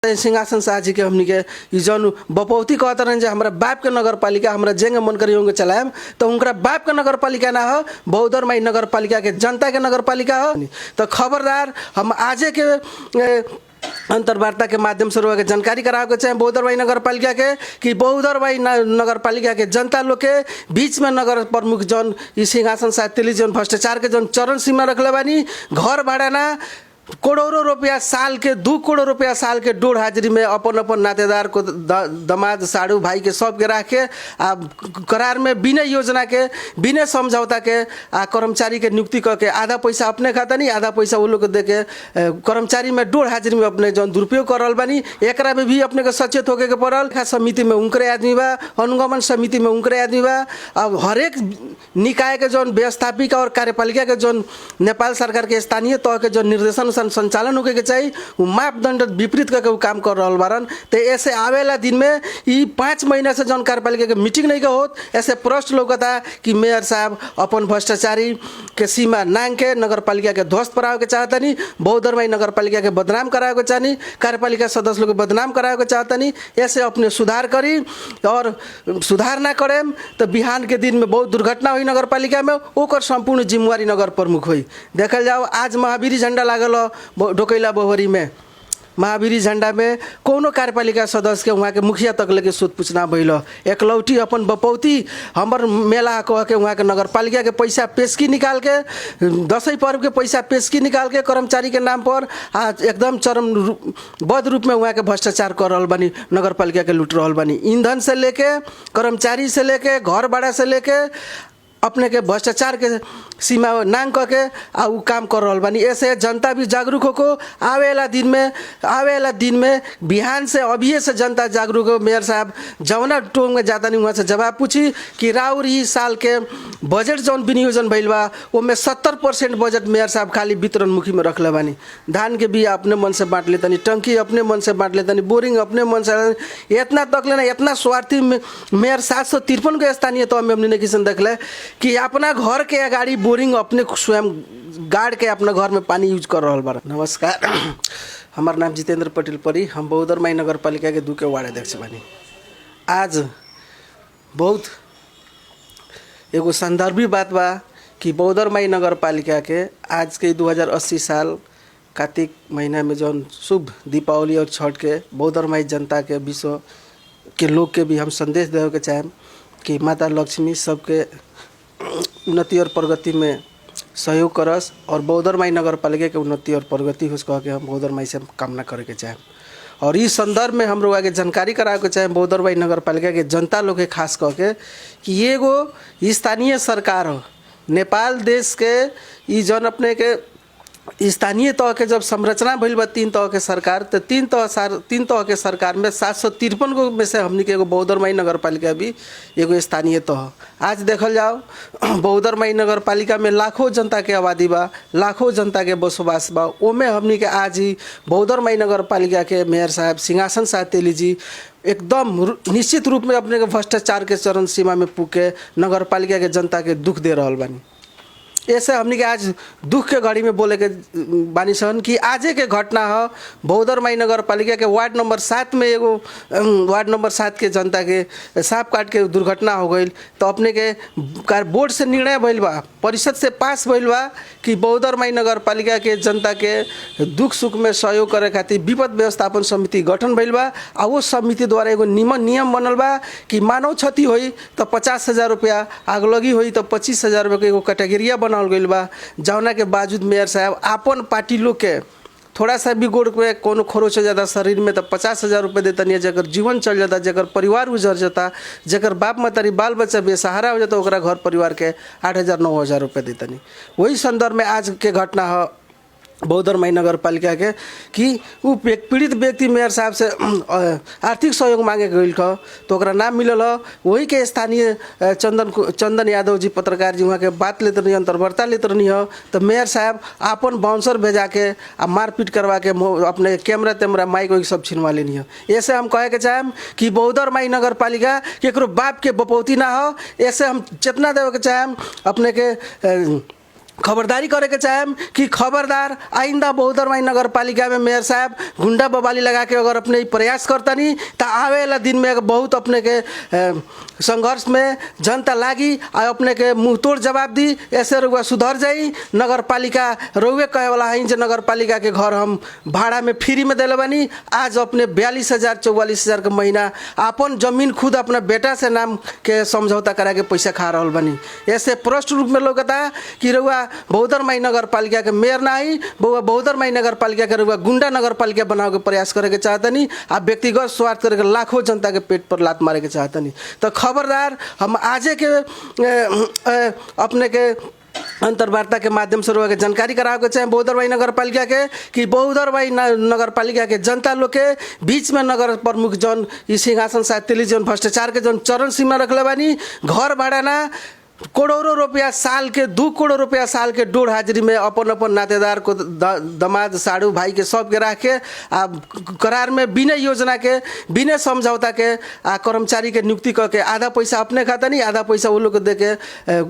सिंहासन शाह जी के हमनी के जौन बपौती कहत रहन जे हमरा बाप के नगर पालिका हमरा जेंगे मन करी होंगे चलाएम, तो उनका बाप के नगर पालिका ना हो, बहुदर माई नगर पालिका के जनता के नगर पालिका हो। तो खबरदार हम आजे के अंतर्वार्ता के माध्यम से लोग जानकारी करावे के चाहे बहुदरबाई नगर पालिका के कि बहुदरबाई नगर पालिका के जनता लोग के बीच में नगर प्रमुख जौन सिंहासन शाह तेली जौन भ्रष्टाचार के जौन चरण सीमा रखले बानी, घर भाड़ा ना करोड़ों रुपया साल के 2 करोड़ रुपया साल के डोड़ हाजिरी में अपन अपन नातेदार को दमाद साड़ू भाई के सब के रख के आ करार में बिना योजना के बिना समझौता के आ कर्मचारी के नियुक्ति करके आधा पैसा अपने खाता नहीं आधा पैसा वो लोग को दे के कर्मचारी में डोड़ हाजिरी में अपने जौन दुरुपयोग कर रहा बानी, एकरा में भी अपने के सचेत होके के पड़ल। समिति में उनकरे आदमी बा, अनुगमन समिति में उनकरे आदमी बा। अब हरेक निकाय के जौन व्यवस्थापिका और कार्यपालिका के जौन नेपाल सरकार के स्थानीय तह के जौन निर्देशन संचालन होके के चाहिए वो मापदंड विपरीत करके वो काम कर रहा बारन। तो ऐसे आवेला दिन में ये 5 महीना से जौन कार्यपालिका के मीटिंग नहीं का होत, ऐसे प्रश्न लौकता कि मेयर साहब अपन भ्रष्टाचारी के सीमा नांग के नगर पालिका के ध्वस्त करावे के चाहता नहीं, बहुदरबाई नगर पालिका के बदनाम करावे के चाहनी, कार्यपालिका सदस्य लोग के बदनाम करावे के चाहता नहीं। ऐसे अपने सुधार करी और सुधार ना करें तो बिहान के दिन में बहुत दुर्घटना हुई नगर पालिका में, ओकर संपूर्ण जिम्मेवारी नगर प्रमुख हुई। देखल जाओ आज महावीरी झंडा लागल ढोकैला बोहरी में, महावीरी झंडा में कोनो कार्यपालिका सदस्य के वहाँ के मुखिया तक लेके सूद पूछना भइल। एकलौटी अपन बपौती हमर मेला कह के वहाँ के नगर पालिका के पैसा पेशकी निकाल के, दसैं पर्व के पैसा पेशकी निकाल के कर्मचारी के नाम पर आज एकदम चरमबद्ध रूप में वहाँ के भ्रष्टाचार कर रहा बानी, नगर पालिका के लूट रहा बानी। ईंधन से लेके कर्मचारी से लेके घर भाड़ा से लेके अपने के भ्रष्टाचार के सीमा नांग करके आ उ काम कर रहा बानी। ऐसे जनता भी जागरूक होको आवेला दिन में बिहान से अभी से जनता जागरूक हो। मेयर साहब जौना टोंग में जाता नहीं वहाँ से जवाब पूछी कि राउर ही साल के बजट जौन विनियोजन भइल बा ओमे 70% बजट मेयर साहब खाली वितरण मुखी में रखले बानी। धान के बिया अपने मन से बांट लेता नहीं, टंकी अपने मन से बांट लेता नहीं, बोरिंग अपने मन से, इतना तक लेना इतना स्वार्थी मेयर 753 के स्थानीय तो हमने नहीं किसी देखले कि अपना घर के अगाड़ी बोरिंग अपने स्वयं गाड़ के अपना घर में पानी यूज कर रहा बार। नमस्कार, हमार नाम जितेंद्र पटेल परी, हम बहुदरबाई नगर पालिका के 2 के वार्ड अध्यक्ष बानी। आज बहुत एगो संदर्भी बात बा कि बहुदरबाई नगर पालिका के आज के 2080 साल कार्तिक महीना में जौन शुभ दीपावली और छठ के बहुदरबाई जनता के विश्व के लोग के भी हम संदेश देवे के चाहें कि माता लक्ष्मी सबके उन्नति और प्रगति में सहयोग करस और बहुदरबाई नगर पालिका के उन्नति और प्रगति हो कह के हम बहुदरबाई से कामना करे के चाहें। और इस संदर्भ में हम लोग आगे जानकारी करावे के चाहें बहुदरबाई नगर पालिका के जनता लोग के खास कह के कि ये एगो स्थानीय सरकार हो। नेपाल देश के ई जौन अपने के स्थानीय तह के जब संरचना भइल बा 3 तह के सरकार, तो 3 तह के सरकार में 753 को में से हमनी के एगो बहुदरबाई नगर पालिका भी एगो स्थानीय तह। आज देखल जाओ बहुदरबाई नगर पालिका में लाखों जनता के आबादी बा, लाखों जनता के बसोबास बा। ओमे हमनी के आज ही बहुदरबाई नगर पालिका के मेयर साहब सिंहासन शाह तेली जी एकदम निश्चित रूप में अपने के भ्रष्टाचार के चरण सीमा में पुग के नगर पालिका के जनता के दुख दे रहा बानी। ऐसे हमनी के आज दुख के घड़ी में बोले के बानी सन कि आजे के घटना हो बहुदरबाई नगर पालिका के वार्ड नंबर 7 में एगो वार्ड नंबर 7 के जनता के सांप काट के दुर्घटना हो गई। तो अपने के बोर्ड से निर्णय भइल बा, परिषद से पास भइल बा कि बहुदरबाई नगर पालिका के जनता के दुख सुख में सहयोग करे खातिर विपद व्यवस्थापन समिति गठन भइल बा। आ वो समिति द्वारा एगो नियम बनल बा कि मानव क्षति हुई तो 50,000 रुपया, आगलगी हुई तो 25,000 रुपये के एगो कैटेगरिया बनाल गइल बा। जौना के बावजूद मेयर साहब अपन पार्टी लोग के थोड़ा सा भी गोड़ पे कोनो खरोच हो जाता शरीर में तो 50,000 रुपये देता नहीं, जगह जीवन चल जाता, जगह परिवार उजर जाता, जगह बाप मतारी बाल बच्चा बेसहारा हो जाता, ओकरा घर परिवार के 8,000 9,000 रुपये देता नहीं। वही संदर्भ में आज के घटना है बहुदरबाई नगर पालिका के कि वो पीड़ित व्यक्ति मेयर साहब से आर्थिक सहयोग मांगे गई तो ओकरा नाम मिलल हो। वही के स्थानीय चंदन यादव जी पत्रकार जी वहाँ के बात लेते रही, अंतर्वार्ता लेते रही हो। तो मेयर साहब अपन बाउंसर भेजा के आ मारपीट करवा के अपने कैमरा माइक वही सब छिनवा लेनी हो। ऐसे हम कहे के चाहें कि बहुदरबाई नगर पालिका केकरो बाप के बपौती ना हो। ऐसे हम चेतना देवे के चाहें अपने के खबरदारी करे के चाहेम कि खबरदार आइंदा बहुदरमाई नगर पालिका में मेयर साहब गुंडा बवाली लगा के अगर अपने प्रयास करतनी तो आवे वाला दिन में बहुत अपने के संघर्ष में जनता लागी आ अपने के मुँह तोड़ जवाब दी। ऐसे रुआ सुधर जाई। नगर पालिका रुए कहे वाला है जे नगर पालिका के घर हम भाड़ा में फ्री में दिले बानी। आज अपने 42,000 44,000 के महीना अपन जमीन खुद अपना बेटा से नाम के समझौता करा के पैसा खा रहा बानी। ऐसे प्रष्ट रूप में लगता कि रुआ बहुदरमाई नगर पालिका के मेयर ना आई बहुदरमाई नगर पालिका के रुआ गुंडा नगर पालिका बनावे के प्रयास करे के चाहतनी। आ व्यक्तिगत स्वार्थ करके लाखों जनता के पेट पर लात मारे के चाहतनी। तो खबरदार हम आजे के अपने के अंतर्वार्ता के माध्यम से रोके जानकारी करावे के चाहे बहुदरमाई नगर पालिका के कि बहुदरमाई नगर पालिका के जनता लोग के बीच में नगर प्रमुख जौन ई सिंहासन साथ जौन भ्रष्टाचार के जौन चरण सीमा रखले बानी घर भाड़ा ना करोड़ों रुपया साल के 2 करोड़ रुपया साल के डोड़ हाजिरी में अपन अपन नातेदार को दमाद साड़ू भाई के सब के रख के आ करार में बिना योजना के बिना समझौता के आ कर्मचारी के नियुक्ति करके आधा पैसा अपने खाता नहीं आधा पैसा वो लोग दे के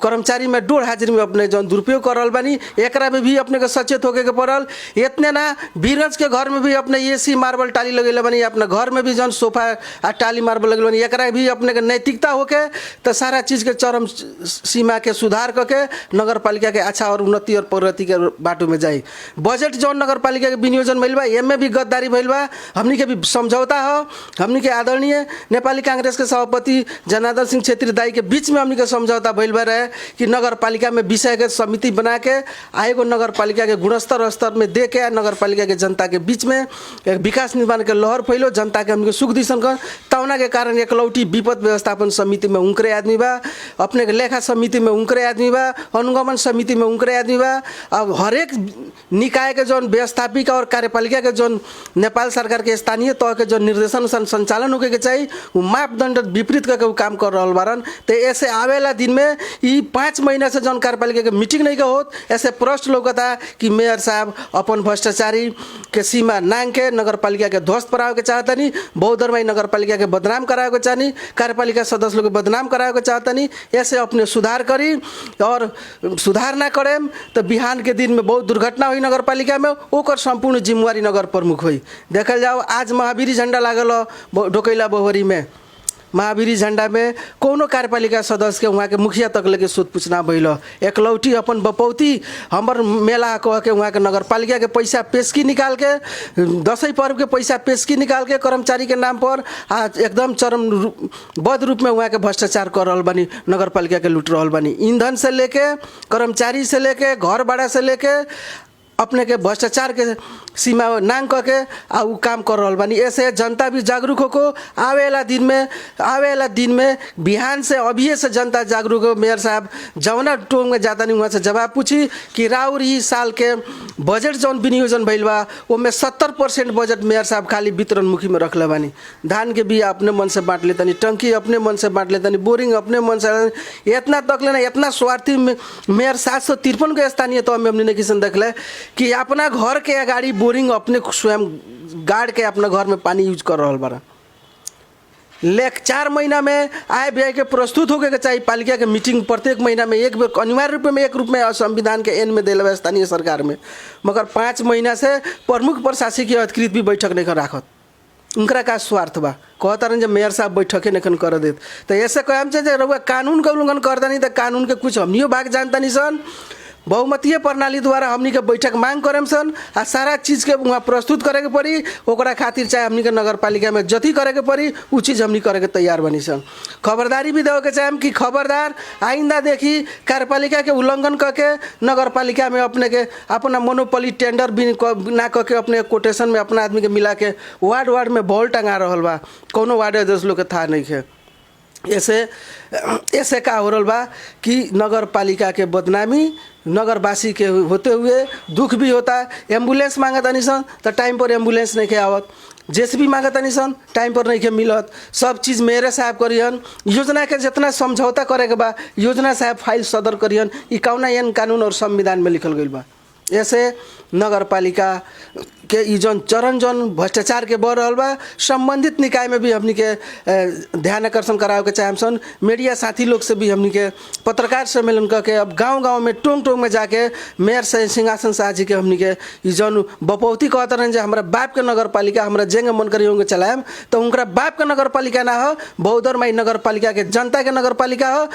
कर्मचारी में डोड़ हाजिरी में अपने जौन दुरुपयोग कर रहा बानी एकरा में भी अपने के सचेत होके के पड़ल। इतने ना बीरगंज के घर में भी अपने AC मार्बल टाली लगेले बानी अपने घर में भी जौन सोफा आ टाली मार्बल लगेले बानी एकरा भी अपने के नैतिकता होके तो सारा चीज़ के चरम सीमा के सुधार करके नगर पालिका के अच्छा और उन्नति और प्रगति के बाटो में जाई। बजट जौन नगर पालिका के विनियोजन भइल बा एमे भी गद्दारी भइल बा। हमनी के भी समझौता हो हमनी के आदरणीय नेपाली कांग्रेस के सभापति जनार्दन सिंह छेत्री दाई के बीच में हमनी के समझौता भइल बा रहे कि नगर पालिका में विषय के समिति बना के आएगो नगर पालिका के गुणस्तर स्तर में दे के नगर पालिका के जनता के बीच में एक विकास निर्माण के लहर फैलो जनता के हमनी के सुख दिसन कर तौना के कारण एकलौटी विपद व्यवस्थापन समिति में उनकरे आदमी बा अपने के लेखा समिति में उनकरे आदमी बा अनुगमन समिति में उनकरे आदमी बा। अब हरेक निकाय के जौन व्यवस्थापिका और कार्यपालिका के जौन नेपाल सरकार के स्थानीय तह के जौन निर्देशन संचालन होके के चाहिए वो मापदंड विपरीत करके वो काम कर रहा बारन। तो ऐसे आवेला दिन में ये 5 महीना से जौन कार्यपालिका के मीटिंग नहीं का होत ऐसे प्रश्न लौकता कि मेयर साहब अपन भ्रष्टाचारी के सीमा नांग के नगर पालिका के ध्वस्त करावे के चाहतनी बहुदरमाई नगर पालिका के बदनाम करावे के चाहनी कार्यपालिका सदस्य लोग के बदनाम करावे के चाहतनी। ऐसे अपने सुधार करी और सुधार ना करेम तो बिहान के दिन में बहुत दुर्घटना हुई नगर पालिका में ओकर संपूर्ण जिम्मेवारी नगर प्रमुख हुई। देखल जाओ आज महावीरी झंडा लागल ढोकैला बोहरी में महावीरी झंडा में कोनो कार्यपालिका सदस्य के वहाँ के मुखिया तक लेके सोध पूछना भइल एकलौटी अपन बपौती हमर मेला कह के वहाँ के नगर पालिका के पैसा पेशकी निकाल के दसैं पर्व के पैसा पेशकी निकाल के कर्मचारी के नाम पर आज एकदम चरम बद रूप में वहाँ के भ्रष्टाचार कर रहा बानी नगर पालिका के लूट रहा बानी। ईंधन से लेके कर्मचारी से लेके घर भाड़ा से लेके अपने के भ्रष्टाचार के सीमा नांग करके आ उ काम कर रहा बानी। ऐसे जनता भी जागरूक होको आवेला दिन में बिहान से अभी से जनता जागरूक हो। मेयर साहब जौना टोंग में जाता नहीं वहाँ से जवाब पूछी कि राउर ही साल के बजट जौन विनियोजन भइल बा ओमे 70% बजट मेयर साहब खाली वितरण मुखी में रखले बानी। धान के बिया अपने मन से बांट लेतनी टंकी अपने मन से बांट लेतनी बोरिंग अपने मन से इतना तक लेना इतना स्वार्थी मेयर 753 के स्थानीय तह में हमने किसान देखले कि अपना घर के अगाड़ी बोरिंग अपने स्वयं गाड़ के अपना घर में पानी यूज कर रहा बारा। 4 महीना में आय व्यय के प्रस्तुत होके के चाहिए पालिका के मीटिंग प्रत्येक महीना में एक बेर अनिवार्य रूप में एक रूप में संविधान के एन में दिले स्थानीय सरकार में मगर 5 महीना से प्रमुख प्रशासकीय अधिकृत भी बैठक नहीं कर राखत। उनका का स्वार्थ बा कहता रहे जब मेयर साहब बैठके नहीं कर देत तो ऐसे कहम जे रउआ कानून का उल्लंघन करता नहीं तो कानून के कुछ हमनियो भाग जानता नहीं सन। बहुमतीय प्रणाली द्वारा हमनी के बैठक मांग करेम सन आ सारा चीज़ के वहाँ प्रस्तुत करे के पड़ी ओकरा खातिर चाहे हमनी के नगर पालिका में जति करे के पड़ी उ चीज़ हमनी करे के तैयार बनी सन। खबरदारी भी देवे के चाहेम कि खबरदार आइंदा देखी कार्यपालिका के उल्लंघन करके नगर पालिका में अपने के अपना मोनोपोली टेंडर भी ना करके अपने कोटेशन में अपना आदमी के मिला के वार्ड में बॉल टंगा रहा बा कोनो वार्ड अध्यक्ष लोग के था नहीं है। ऐसे का हो रहा बा कि नगर पालिका के बदनामी नगरवासी के होते हुए दुख भी होता। एम्बुलेंस मांगत नहीं सन तो टाइम पर एम्बुलेंस नहीं के आवत जेसीबी मांगत नहीं सन टाइम पर नहीं के मिलत सब चीज़ मेरे साहब करियन योजना के जितना समझौता करे के बा योजना साहब फाइल सदर करियन ई कौना एन कानून और संविधान में लिखल गई बा ऐसे नगरपालिका के ई जौन चरण जौन भ्रष्टाचार के बढ़ रहल बा संबंधित निकाय में भी हमनी के ध्यान आकर्षण करावे के चाहे सन। मीडिया साथी लोग से भी हमनी के पत्रकार सम्मेलन करके अब गांव-गांव में टोंग में जाके मेयर से सिंहासन शाह जी के हमनी के ई जौन बपौती कहत रहन जे हमरा बाप के नगरपालिका हमरा जेंगे मन करी होंगे चलाएम, तो उनका बाप के नगरपालिका ना हो, बहुदरमाई नगरपालिका के जनता के नगरपालिका हो।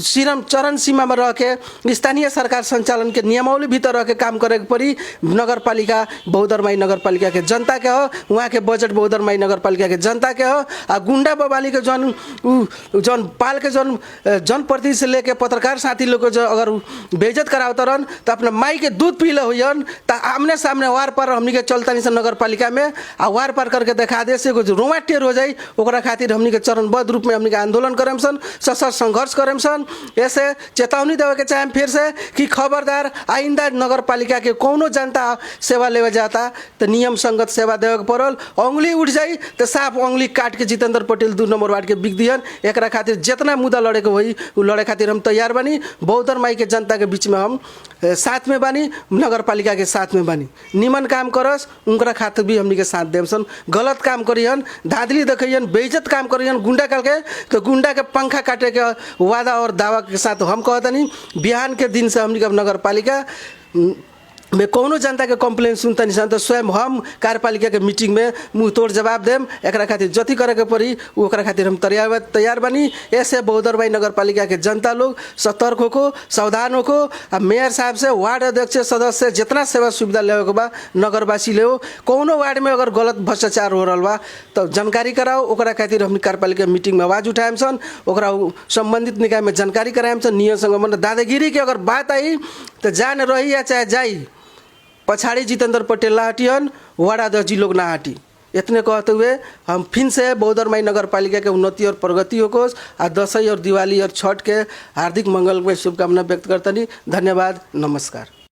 सिरम चरण सीमा में रह के स्थानीय सरकार संचालन के नियमावली भीतर रह के काम करे के पड़ी। नगरपालिका बहुदरमाई नगरपालिका के जनता के हो, वहाँ के बजट बहुदरमाई नगरपालिका के जनता के हो। आ गुंडा बवाली के जौन पाल के जौन जनप्रतिनिधि से लेके पत्रकार साथी लोग को जो अगर बेइज्जत करावता रहन तो अपना माई के दूध पीले होयन तो आमने सामने वार पार हमनी के चलता नहीं नगरपालिका में आ वार पार करके देखा दे से कुछ रोमा टेर हो जाई। ओकरा खातिर हमनी के चरणबद्ध रूप में हमनी के आंदोलन करेम सन, सशक्त संघर्ष करेम सन। ऐसे चेतावनी देवे के चाहे फिर से कि खबरदार आइंदा नगरपालिका के कोनो जनता सेवा लेवे जाता तो नियम संगत सेवा देवे के पड़ल। अंगुली उठ जाई तो साफ अंगुली काट के जितेंद्र पटेल 2 नंबर वार्ड के बिक दिहन। एकरा खातिर जितना मुद्दा लड़े के होई उ लड़े खातिर हम तैयार बानी। बहुदरमाई के जनता के बीच में हम साथ में बानी, नगरपालिका के साथ में बानी। निमन काम करस उनकरा खातिर भी हमनी के साथ देम सन। गलत काम करियन, धांधली देखियन, बेइज्जत काम करियन गुंडा कल के तो गुंडा के पंखा काटे के वादा और दावा के साथ हम कहतनी बिहान के दिन से हमनी के नगरपालिका में कोनो जनता के कंप्लेन सुनता नहीं तो स्वयं हम कार्यपालिका के मीटिंग में मुँह तोड़ जवाब देम। एकरा खातिर जति करे के पड़ी ओकरा खातिर हम तैयार बनी। ऐसे बहुदरमाई नगरपालिका के जनता लोग सतर्क होको, सावधान होको। अब मेयर साहब से वार्ड अध्यक्ष सदस्य जितना सेवा सुविधा लेवे के बा नगरवासी ले कोनो वार्ड में अगर गलत भ्रष्टाचार हो रहा बा तो जानकारी कराओ। ओकरा खातिर हम कार्यपालिका मीटिंग में आवाज उठाएम सन, ओकरा संबंधित निकाय में जानकारी कराएम सन। नियम संगमन दादागिरी के अगर बात आई तो जान रही या चाहे जाई पछाड़ी जितेंद्र पटेल ला हटियन, वार्ड अध्यक्ष जी लोग ना हटी। इतने कहते हुए हम फिर से बहुदरमाई नगरपालिका के उन्नति और प्रगति होको आ दशई और दिवाली और छठ के हार्दिक मंगल में शुभकामना व्यक्त करतनी। धन्यवाद, नमस्कार।